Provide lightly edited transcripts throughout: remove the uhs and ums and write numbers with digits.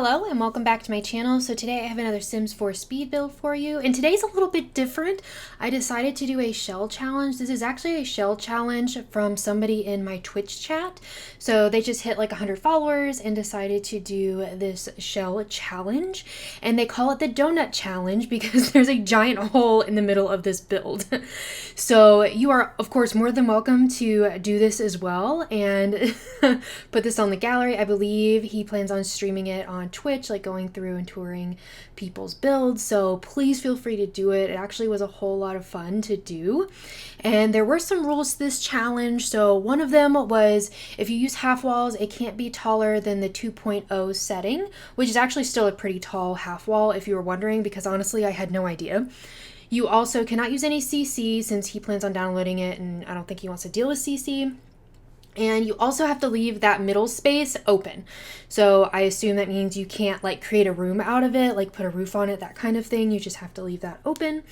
Hello and welcome back to my channel. So today I have another Sims 4 speed build for you, and today's a little bit different. I decided to do a shell challenge. This is actually a shell challenge from somebody in my Twitch chat. So they just hit like 100 followers and decided to do this shell challenge, and they call it the donut challenge because there's a giant hole in the middle of this build. So you are of course more than welcome to do this as well and put this on the gallery. I believe he plans on streaming it on Twitch, like going through and touring people's builds, so please feel free to do it. It actually was a whole lot of fun to do, and there were some rules to this challenge. So one of them was if you use half walls, it can't be taller than the 2.0 setting, which is actually still a pretty tall half wall if you were wondering, because honestly I had no idea. You also cannot use any CC since he plans on downloading it and I don't think he wants to deal with CC. And you also have to leave that middle space open. So I assume that means you can't like create a room out of it, like put a roof on it, that kind of thing. You just have to leave that open.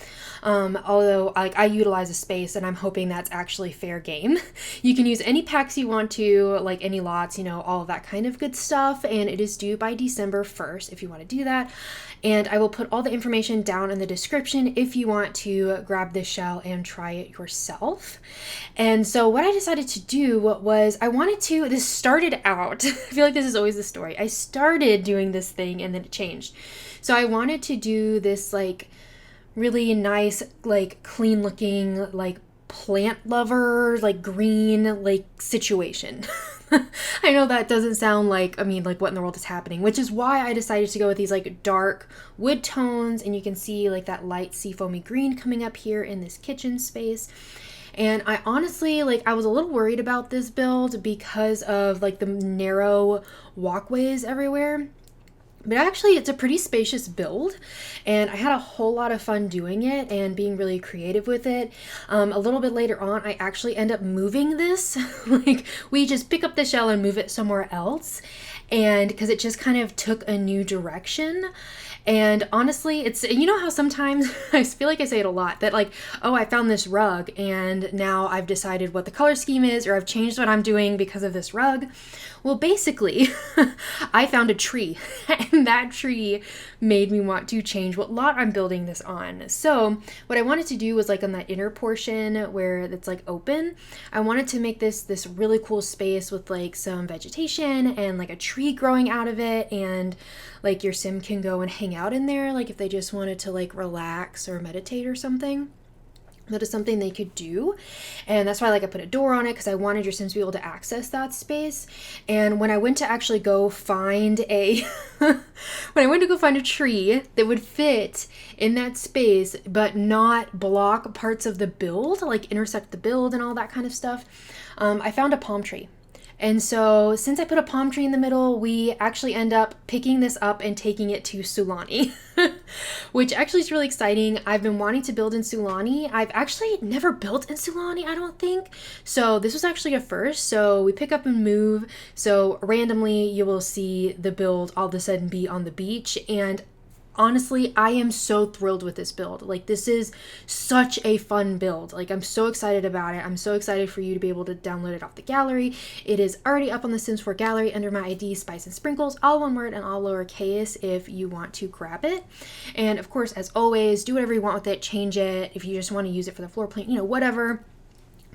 Although like I utilize a space and I'm hoping that's actually fair game. You can use any packs you want to, like any lots, you know, all of that kind of good stuff. And it is due by December 1st if you want to do that. And I will put all the information down in the description if you want to grab this shell and try it yourself. And so what I decided to do was this started out, I feel like this is always the story. I started doing this thing and then it changed. So I wanted to do this like really nice, like clean looking, like plant lover, like green, like situation. I know that doesn't sound like, like what in the world is happening, which is why I decided to go with these like dark wood tones, and you can see like that light seafoamy green coming up here in this kitchen space. And I honestly, I was a little worried about this build because of like the narrow walkways everywhere. But actually, it's a pretty spacious build, and I had a whole lot of fun doing it and being really creative with it. A little bit later on, I actually end up moving this. Like, we just pick up the shell and move it somewhere else, and because it just kind of took a new direction. And honestly, it's, you know how sometimes I feel like I say it a lot that like, oh, I found this rug and now I've decided what the color scheme is, or I've changed what I'm doing because of this rug. Well, basically, I found a tree, and that tree made me want to change what lot I'm building this on. So what I wanted to do was like on that inner portion where it's like open, I wanted to make this really cool space with like some vegetation and like a tree growing out of it, and like your sim can go and hang out in there, like if they just wanted to like relax or meditate or something. That is something they could do, and that's why I put a door on it, because I wanted your Sims to be able to access that space. And when I went to actually go find a tree that would fit in that space but not block parts of the build, like intersect the build and all that kind of stuff, I found a palm tree. And so since I put a palm tree in the middle, we actually end up picking this up and taking it to Sulani, which actually is really exciting. I've been wanting to build in Sulani. I've actually never built in Sulani, I don't think. So this was actually a first. So we pick up and move. So randomly you will see the build all of a sudden be on the beach, and honestly, I am so thrilled with this build. Like, this is such a fun build. Like, I'm so excited about it. I'm so excited for you to be able to download it off the gallery. It is already up on the Sims 4 gallery under my ID, spicensprinkles, all one word and all lowercase, if you want to grab it. And of course, as always, do whatever you want with it. Change it. If you just want to use it for the floor plan, whatever,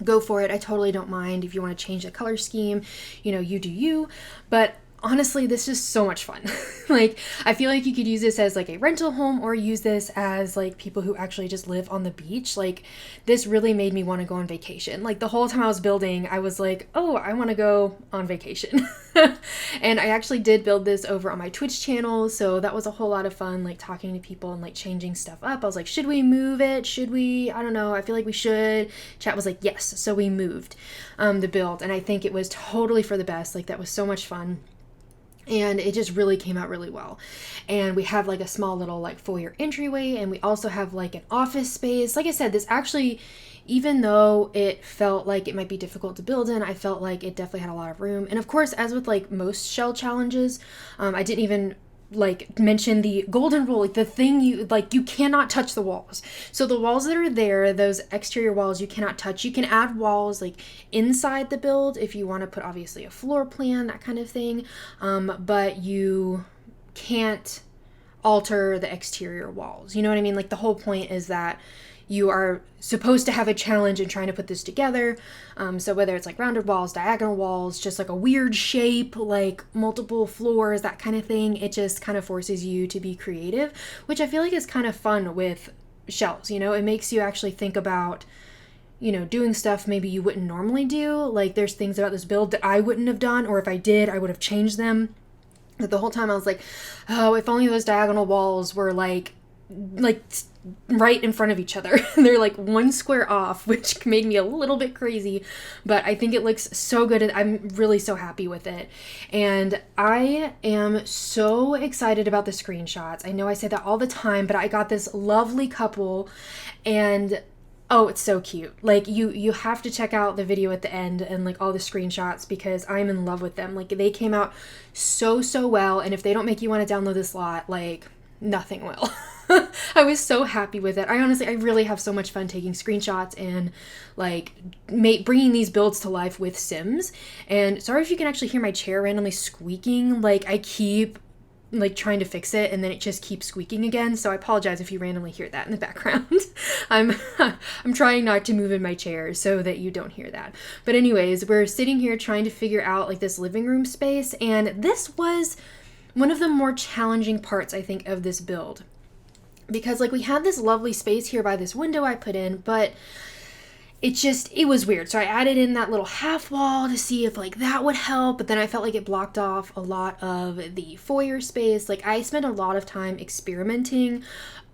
go for it. I totally don't mind. If you want to change the color scheme, you do you. But honestly, this is so much fun. Like, I feel like you could use this as like a rental home, or use this as like people who actually just live on the beach. Like, this really made me want to go on vacation. Like, the whole time I was building, I was like, oh, I want to go on vacation. And I actually did build this over on my Twitch channel, so that was a whole lot of fun, like talking to people and like changing stuff up. I was like, should we move it? Should we? I don't know. I feel like we should. Chat was like, yes. So we moved the build, and I think it was totally for the best. Like, that was so much fun. And it just really came out really well. And we have like a small little like foyer entryway, and we also have like an office space. Like I said, this actually, even though it felt like it might be difficult to build in, I felt like it definitely had a lot of room. And of course, as with like most shell challenges, I didn't even like mention the golden rule, like the thing you cannot touch the walls. So the walls that are there, those exterior walls, you cannot touch. You can add walls like inside the build if you want to put obviously a floor plan, that kind of thing, but you can't alter the exterior walls. You know what I mean? Like the whole point is that you are supposed to have a challenge in trying to put this together. So whether it's like rounded walls, diagonal walls, just like a weird shape, like multiple floors, that kind of thing, it just kind of forces you to be creative, which I feel like is kind of fun with shells. You know, it makes you actually think about, you know, doing stuff maybe you wouldn't normally do. Like there's things about this build that I wouldn't have done, or if I did, I would have changed them. But the whole time I was like, oh, if only those diagonal walls were like right in front of each other. They're like one square off, which made me a little bit crazy, but I think it looks so good and I'm really so happy with it. And I am so excited about the screenshots. I know I say that all the time, but I got this lovely couple and oh, it's so cute. Like you have to check out the video at the end and like all the screenshots because I'm in love with them. Like they came out so well, and if they don't make you want to download this lot, like nothing will. I was so happy with it. I really have so much fun taking screenshots and like bringing these builds to life with Sims. And sorry if you can actually hear my chair randomly squeaking. Like I keep like trying to fix it and then it just keeps squeaking again, so I apologize if you randomly hear that in the background. I'm trying not to move in my chair so that you don't hear that. But anyways, we're sitting here trying to figure out like this living room space, and this was one of the more challenging parts, I think, of this build, because like we had this lovely space here by this window I put in, but it was weird. So I added in that little half wall to see if like that would help, but then I felt like it blocked off a lot of the foyer space. Like I spent a lot of time experimenting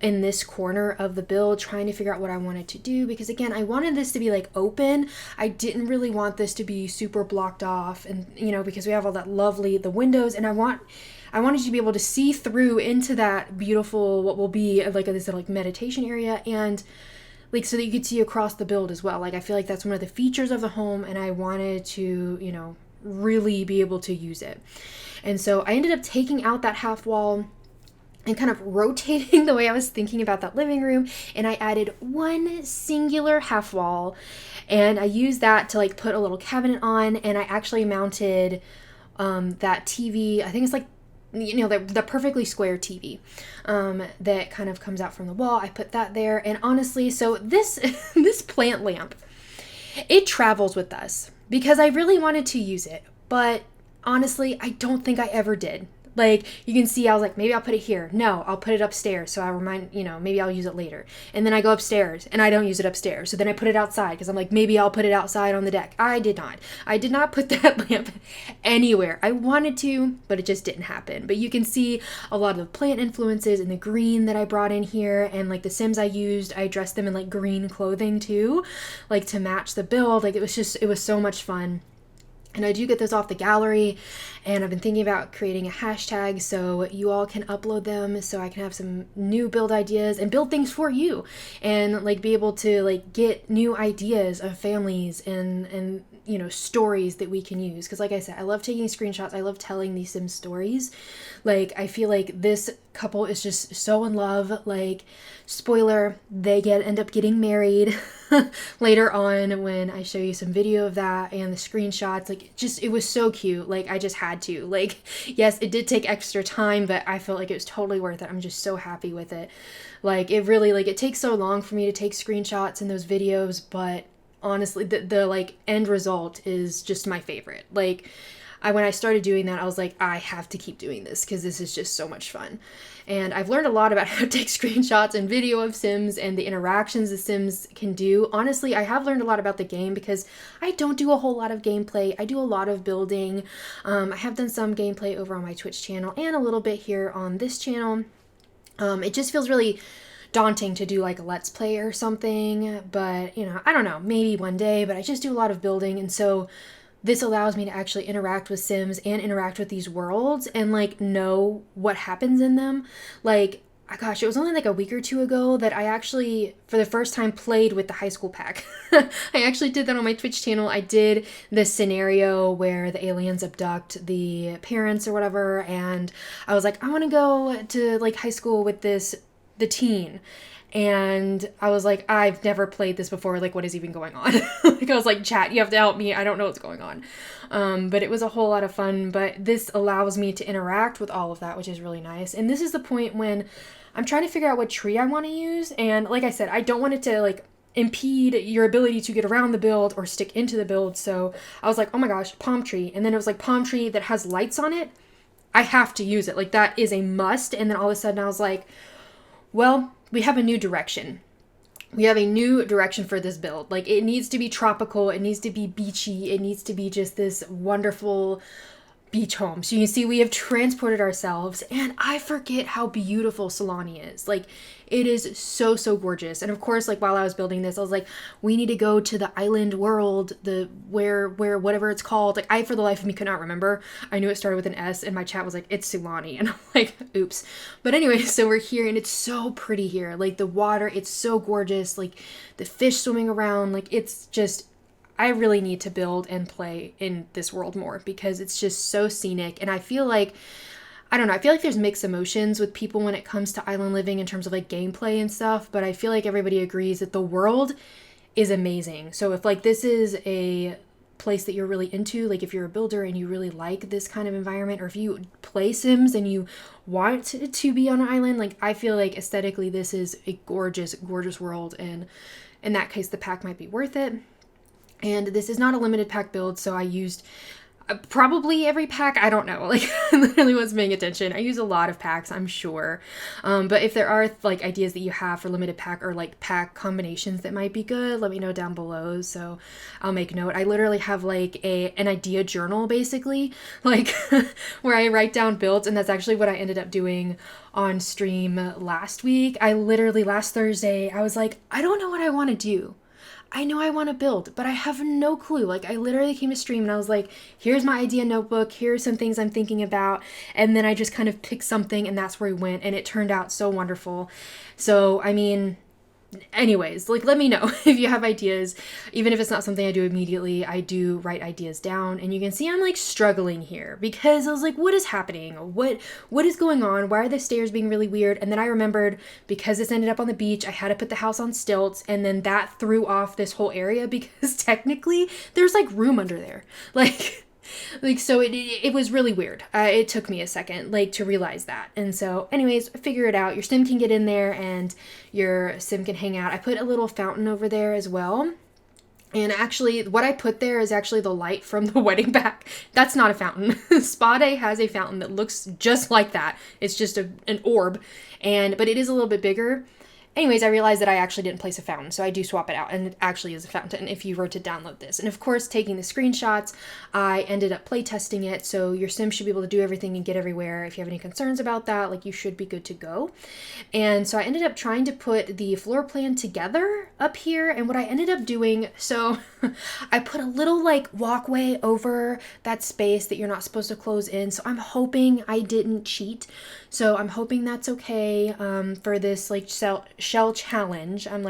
in this corner of the build, trying to figure out what I wanted to do, because again, I wanted this to be like open. I didn't really want this to be super blocked off, and you know, because we have all that the windows, and I wanted you to be able to see through into that beautiful, what will be like this like meditation area, and like so that you could see across the build as well. Like I feel like that's one of the features of the home, and I wanted to, you know, really be able to use it. And so I ended up taking out that half wall and kind of rotating the way I was thinking about that living room, and I added one singular half wall, and I used that to like put a little cabinet on, and I actually mounted that TV. I think it's like, you know, the perfectly square TV that kind of comes out from the wall. I put that there, and honestly, so this this plant lamp, it travels with us because I really wanted to use it, but honestly, I don't think I ever did. Like, you can see I was like, maybe I'll put it here. No, I'll put it upstairs. So I remind, you know, maybe I'll use it later. And then I go upstairs and I don't use it upstairs. So then I put it outside because I'm like, maybe I'll put it outside on the deck. I did not. I did not put that lamp anywhere. I wanted to, but it just didn't happen. But you can see a lot of the plant influences in the green that I brought in here. And like the Sims I used, I dressed them in like green clothing too, like to match the build. Like it was so much fun. And I do get those off the gallery, and I've been thinking about creating a hashtag so you all can upload them so I can have some new build ideas and build things for you, and like be able to like get new ideas of families and you know, stories that we can use. Because like I said, I love taking screenshots. I love telling these Sims stories. Like I feel like this couple is just so in love. Like, spoiler, they end up getting married later on when I show you some video of that and the screenshots. Like it was so cute. Like I just had to, like, yes, it did take extra time, but I felt like it was totally worth it. I'm just so happy with it. Like it really, like it takes so long for me to take screenshots in those videos, but honestly, the like end result is just my favorite. Like when I started doing that, I was like, I have to keep doing this because this is just so much fun. And I've learned a lot about how to take screenshots and video of Sims and the interactions the Sims can do. Honestly, I have learned a lot about the game because I don't do a whole lot of gameplay. I do a lot of building. I have done some gameplay over on my Twitch channel and a little bit here on this channel. It just feels really daunting to do like a let's play or something, but you know, I don't know, maybe one day, but I just do a lot of building, and so this allows me to actually interact with Sims and interact with these worlds and like know what happens in them. Like, gosh, it was only like a week or two ago that I actually, for the first time, played with the high school pack. I actually did that on my Twitch channel. I did this scenario where the aliens abduct the parents or whatever, and I was like, I want to go to like high school with the teen. And I was like, I've never played this before. Like, what is even going on? Like, I was like, chat, you have to help me. I don't know what's going on. But it was a whole lot of fun. But this allows me to interact with all of that, which is really nice. And this is the point when I'm trying to figure out what tree I want to use. And like I said, I don't want it to like impede your ability to get around the build or stick into the build. So I was like, oh my gosh, palm tree. And then it was like palm tree that has lights on it. I have to use it. Like, that is a must. And then all of a sudden I was like, well, we have a new direction. We have a new direction for this build. Like, it needs to be tropical. It needs to be beachy. It needs to be just this wonderful beach home. So you can see we have transported ourselves, and I forget how beautiful Sulani is. Like, it is so, so gorgeous. And of course, like, while I was building this, I was like, we need to go to the island world, the where whatever it's called. Like, I for the life of me could not remember. I knew it started with an S, and my chat was like, it's Sulani. And I'm like, oops. But anyway, so we're here, and it's so pretty here. Like, the water, it's so gorgeous. Like, the fish swimming around, like, it's just, I really need to build and play in this world more because it's just so scenic. And I feel like, I don't know, I feel like there's mixed emotions with people when it comes to island living in terms of like gameplay and stuff, but I feel like everybody agrees that the world is amazing. So if like this is a place that you're really into, like if you're a builder and you really like this kind of environment, or if you play Sims and you want to be on an island, like I feel like aesthetically this is a gorgeous, gorgeous world, and in that case the pack might be worth it. And this is not a limited pack build, so I used probably every pack. I don't know, like I literally wasn't paying attention. I use a lot of packs, I'm sure. But if there are like ideas that you have for limited pack or like pack combinations that might be good, let me know down below, so I'll make note. I literally have like an idea journal basically, like where I write down builds, and that's actually what I ended up doing on stream last week. I literally last Thursday, I was like, I don't know what I want to do. I know I want to build, but I have no clue. Like, I literally came to stream and I was like, here's my idea notebook. Here's some things I'm thinking about. And then I just kind of picked something, and that's where we went. And it turned out so wonderful. So, I mean, anyways, like, let me know if you have ideas. Even if it's not something I do immediately, I do write ideas down. And you can see I'm like struggling here because I was like, what is happening? What is going on? Why are the stairs being really weird? And then I remembered, because this ended up on the beach, I had to put the house on stilts, and then that threw off this whole area because technically there's like room under there. Like, so it was really weird. It took me a second, like, to realize that. And so, anyways, figure it out. Your sim can get in there, and your sim can hang out. I put a little fountain over there as well. And actually, what I put there is actually the light from the wedding pack. That's not a fountain. Spa Day has a fountain that looks just like that. It's just an orb, but it is a little bit bigger. Anyways, I realized that I actually didn't place a fountain, so I do swap it out, and it actually is a fountain if you were to download this. And of course, taking the screenshots, I ended up play testing it, so your sim should be able to do everything and get everywhere. If you have any concerns about that, like, you should be good to go. And so I ended up trying to put the floor plan together up here, and what I ended up doing, so I put a little like walkway over that space that you're not supposed to close in, so I'm hoping I didn't cheat. So I'm hoping that's okay for this like shell challenge. I'm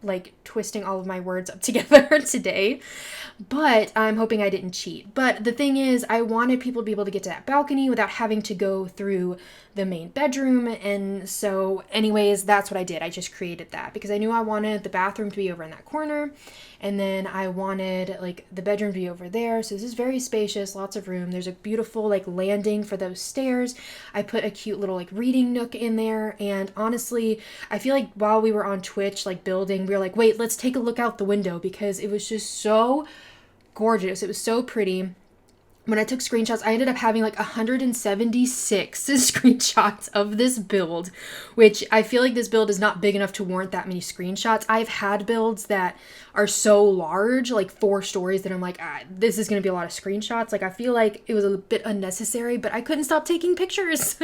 like twisting all of my words up together today, but I'm hoping I didn't cheat. But the thing is, I wanted people to be able to get to that balcony without having to go through the main bedroom. And so anyways, that's what I did. I just created that because I knew I wanted the bathroom to be over in that corner, and then I wanted like the bedroom to be over there. So this is very spacious, lots of room. There's a beautiful like landing for those stairs. I put a cute little like reading nook in there. And honestly, I feel like while we were on Twitch like building, we were like, wait, let's take a look out the window because it was just so gorgeous. It was so pretty. When I took screenshots, I ended up having like 176 screenshots of this build, which I feel like this build is not big enough to warrant that many screenshots. I've had builds that are so large, like 4 stories, that I'm like, this is going to be a lot of screenshots. Like, I feel like it was a bit unnecessary, but I couldn't stop taking pictures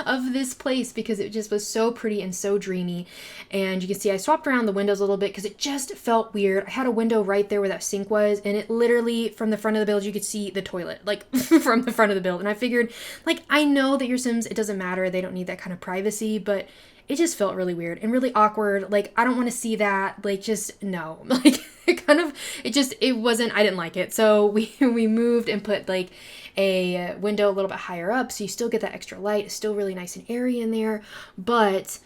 of this place because it just was so pretty and so dreamy. And you can see I swapped around the windows a little bit because it just felt weird. I had a window right there where that sink was, and it literally, from the front of the build, you could see the toilet, like from the front of the build. And I figured, like, I know that your Sims, it doesn't matter. They don't need that kind of privacy, but it just felt really weird and really awkward. Like, I don't want to see that. Like, just no. Like, it wasn't, I didn't like it. So we moved and put like a window a little bit higher up, so you still get that extra light. It's still really nice and airy in there, but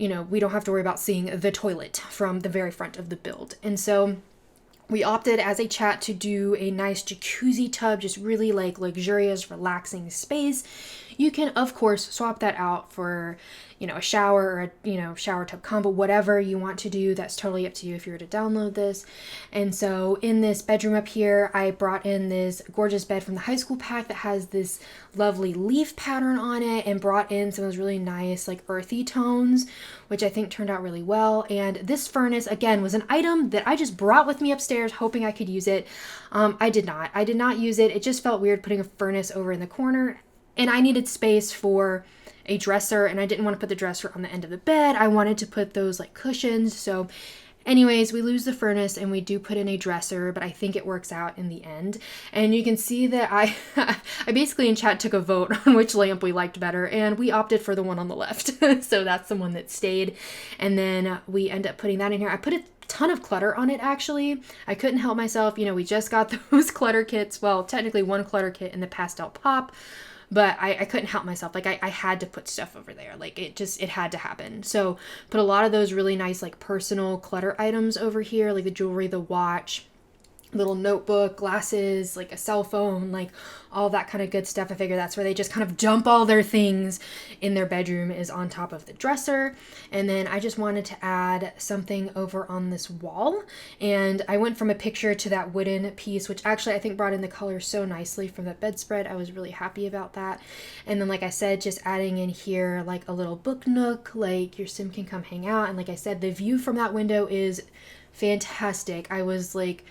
we don't have to worry about seeing the toilet from the very front of the build. And so we opted as a chat to do a nice jacuzzi tub, just really like luxurious, relaxing space. You can, of course, swap that out for, a shower or a, shower tub combo, whatever you want to do. That's totally up to you if you were to download this. And so in this bedroom up here, I brought in this gorgeous bed from the high school pack that has this lovely leaf pattern on it, and brought in some of those really nice, like earthy tones, which I think turned out really well. And this furnace, again, was an item that I just brought with me upstairs, hoping I could use it. I did not use it. It just felt weird putting a furnace over in the corner. And I needed space for a dresser, and I didn't want to put the dresser on the end of the bed. I wanted to put those like cushions. So anyways, we lose the furnace and we do put in a dresser, but I think it works out in the end. And you can see that I basically in chat took a vote on which lamp we liked better, and we opted for the one on the left. So that's the one that stayed. And then we end up putting that in here. I put a ton of clutter on it, actually. I couldn't help myself. We just got those clutter kits. Well, technically one clutter kit in the pastel pop, but I couldn't help myself. Like I had to put stuff over there. Like it had to happen. So put a lot of those really nice like personal clutter items over here, like the jewelry, the watch, little notebook, glasses, like a cell phone, like all that kind of good stuff. I figure that's where they just kind of dump all their things in their bedroom, is on top of the dresser. And then I just wanted to add something over on this wall, and I went from a picture to that wooden piece, which actually I think brought in the color so nicely from the bedspread. I was really happy about that. And then, like I said, just adding in here like a little book nook, like your sim can come hang out. And like I said, the view from that window is fantastic. I was like,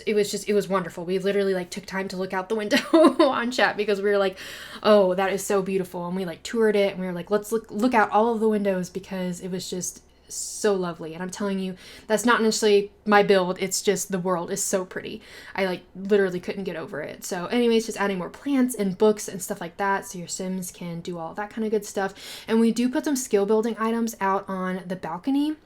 it was wonderful. We literally like took time to look out the window on chat because we were like, oh, that is so beautiful. And we like toured it, and we were like, let's look out all of the windows, because it was just so lovely. And I'm telling you, that's not necessarily my build. It's just the world is so pretty. I like literally couldn't get over it. So anyways, just adding more plants and books and stuff like that, so your Sims can do all that kind of good stuff. And we do put some skill building items out on the balcony.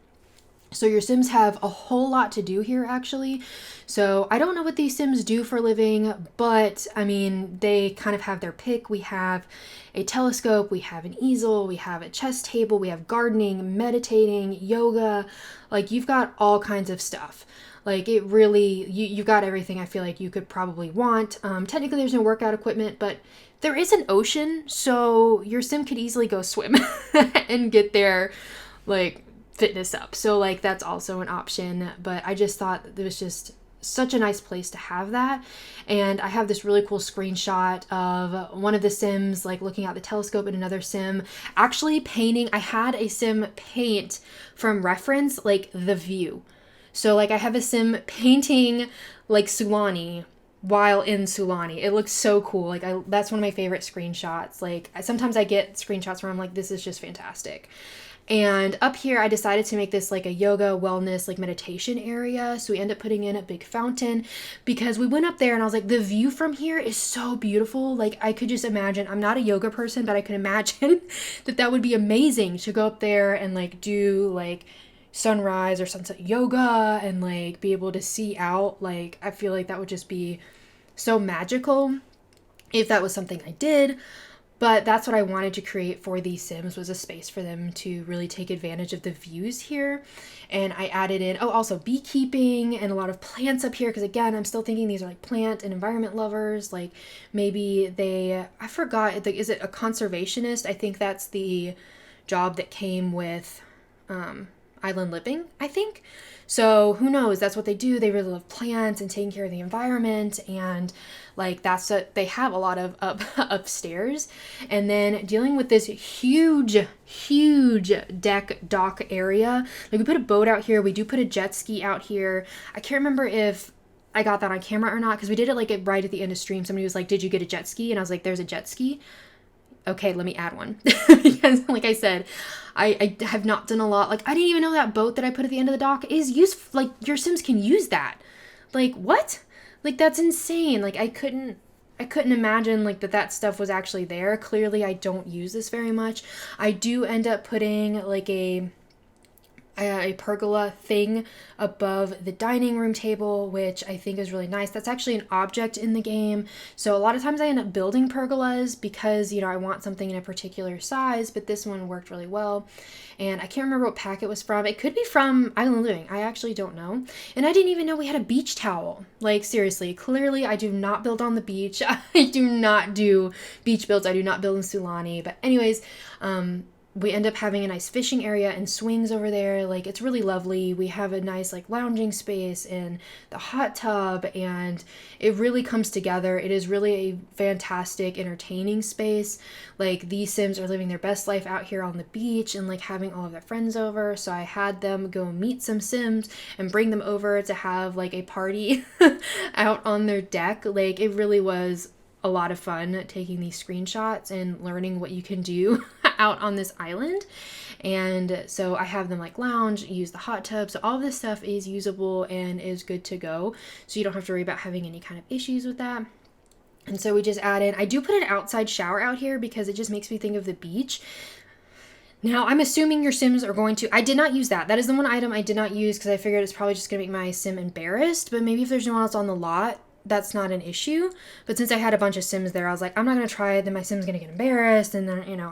So your Sims have a whole lot to do here, actually. So I don't know what these Sims do for a living, but I mean, they kind of have their pick. We have a telescope, we have an easel, we have a chess table, we have gardening, meditating, yoga. Like, you've got all kinds of stuff. Like, it really, you got everything I feel like you could probably want. Technically, there's no workout equipment, but there is an ocean, so your Sim could easily go swim and get their, like, fitness up. So like that's also an option, but I just thought it was just such a nice place to have that. And I have this really cool screenshot of one of the Sims like looking out the telescope, and another Sim actually painting. I had a Sim paint from reference like the view. So like I have a Sim painting like Sulani while in Sulani. It looks so cool. Like that's one of my favorite screenshots. Like sometimes I get screenshots where I'm like, this is just fantastic. And up here, I decided to make this like a yoga, wellness, like meditation area. So we end up putting in a big fountain, because we went up there and I was like, the view from here is so beautiful. Like I could just imagine, I'm not a yoga person, but I could imagine that would be amazing to go up there and like do like sunrise or sunset yoga and like be able to see out. Like I feel like that would just be so magical if that was something I did. But that's what I wanted to create for these Sims, was a space for them to really take advantage of the views here. And I added in, also beekeeping and a lot of plants up here. Because again, I'm still thinking these are like plant and environment lovers. Like maybe I forgot, is it a conservationist? I think that's the job that came with Island Living, I think. So who knows? That's what they do. They really love plants and taking care of the environment, and like that's what they have a lot of upstairs. And then dealing with this huge dock area. Like we put a boat out here. We do put a jet ski out here. I can't remember if I got that on camera or not, because we did it like right at the end of stream. Somebody was like, did you get a jet ski? And I was like, there's a jet ski. Okay, let me add one. Because like I said, I have not done a lot. Like I didn't even know that boat that I put at the end of the dock is used. Like your Sims can use that. Like what? Like that's insane. Like I couldn't imagine like that stuff was actually there. Clearly I don't use this very much. I do end up putting like a pergola thing above the dining room table, which I think is really nice. That's actually an object in the game. So a lot of times I end up building pergolas because, you know, I want something in a particular size, but this one worked really well. And I can't remember what pack it was from. It could be from Island Living. I actually don't know. And I didn't even know we had a beach towel. Like, seriously, clearly I do not build on the beach. I do not do beach builds. I do not build in Sulani. But anyways, we end up having a nice fishing area and swings over there. Like, it's really lovely. We have a nice like lounging space and the hot tub, and it really comes together. It is really a fantastic, entertaining space. Like, these Sims are living their best life out here on the beach and like having all of their friends over. So I had them go meet some Sims and bring them over to have like a party out on their deck. Like, it really was a lot of fun taking these screenshots and learning what you can do out on this island. And so I have them like lounge, use the hot tub. So all of this stuff is usable and is good to go. So you don't have to worry about having any kind of issues with that. And so we just added, I do put an outside shower out here because it just makes me think of the beach. Now, I'm assuming your Sims are going to... I did not use that. That is the one item I did not use because I figured it's probably just going to make my Sim embarrassed. But maybe if there's no one else on the lot, that's not an issue. But since I had a bunch of Sims there, I was like, I'm not going to try it. Then my Sim's going to get embarrassed. And then, you know,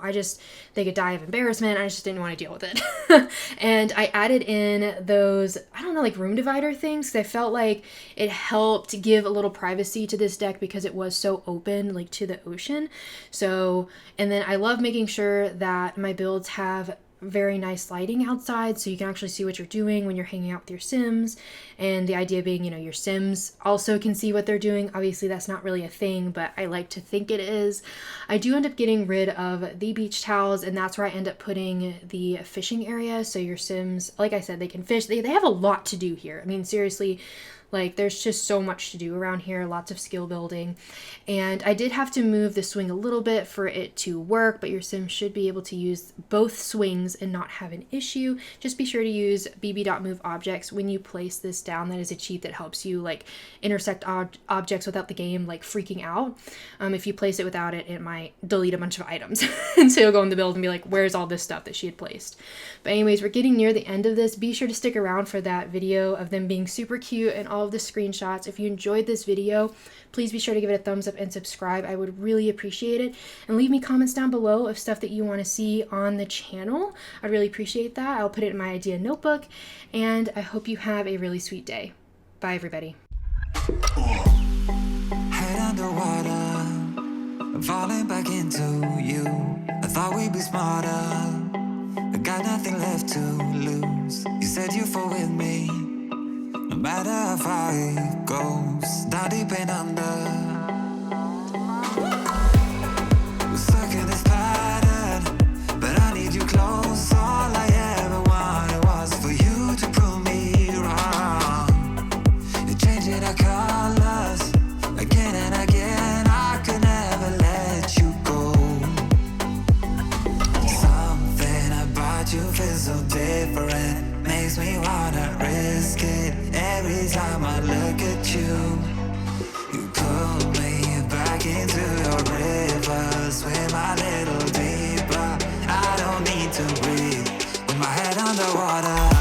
they could die of embarrassment. I just didn't want to deal with it. And I added in those, I don't know, like room divider things. Because I felt like it helped give a little privacy to this deck because it was so open, like to the ocean. So, and then I love making sure that my builds have very nice lighting outside so you can actually see what you're doing when you're hanging out with your Sims. And the idea being, you know, your Sims also can see what they're doing. Obviously that's not really a thing, but I like to think it is. I do end up getting rid of the beach towels, and that's where I end up putting the fishing area. So your Sims, like I said, they can fish. They have a lot to do here. I mean, seriously, like, there's just so much to do around here, lots of skill building. And I did have to move the swing a little bit for it to work, but your Sim should be able to use both swings and not have an issue. Just be sure to use bb.move objects when you place this down. That is a cheat that helps you like intersect objects without the game like freaking out. If you place it without it, it might delete a bunch of items. And so you'll go in the build and be like, where's all this stuff that she had placed? But anyways, we're getting near the end of this. Be sure to stick around for that video of them being super cute and all of the screenshots. If you enjoyed this video, please be sure to give it a thumbs up and subscribe. I would really appreciate it. And leave me comments down below of stuff that you want to see on the channel. I'd really appreciate that. I'll put it in my idea notebook. And I hope you have a really sweet day. Bye, everybody. Head underwater, falling back into you. I thought we'd be smarter. I got nothing left to lose. You said you fall with me. No matter how far it goes, down deep and under. We're stuck in this pattern, but I need you close. All I ever wanted was for you to prove me wrong. You're changing our colors again and again. I could never let you go. Something about you feels so different, makes me wanna risk it. Every time I look at you, you pull me back into your river. Swim a little deeper, I don't need to breathe with my head underwater.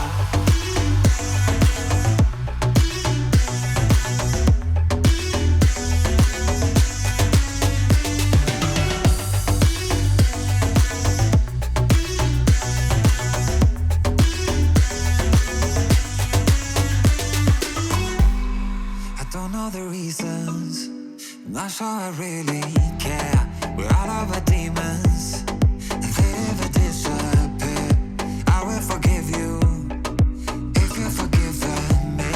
Not sure I really care. We're out of our demons, and they never disappear. I will forgive you if you've forgiven me.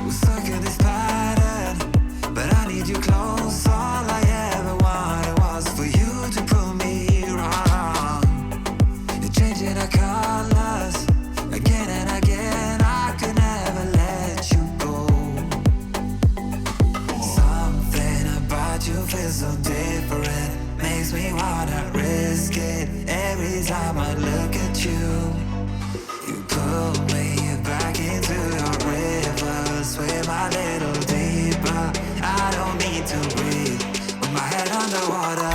We're stuck in this pattern, but I need you close. All I ever wanted was for you to prove me wrong. You're changing our colors again and again. I could never let you go. Something about you feels so different, makes me wanna risk it. Every time I look at you, you pull me back into your river. Swim a little deeper, I don't need to breathe with my head underwater.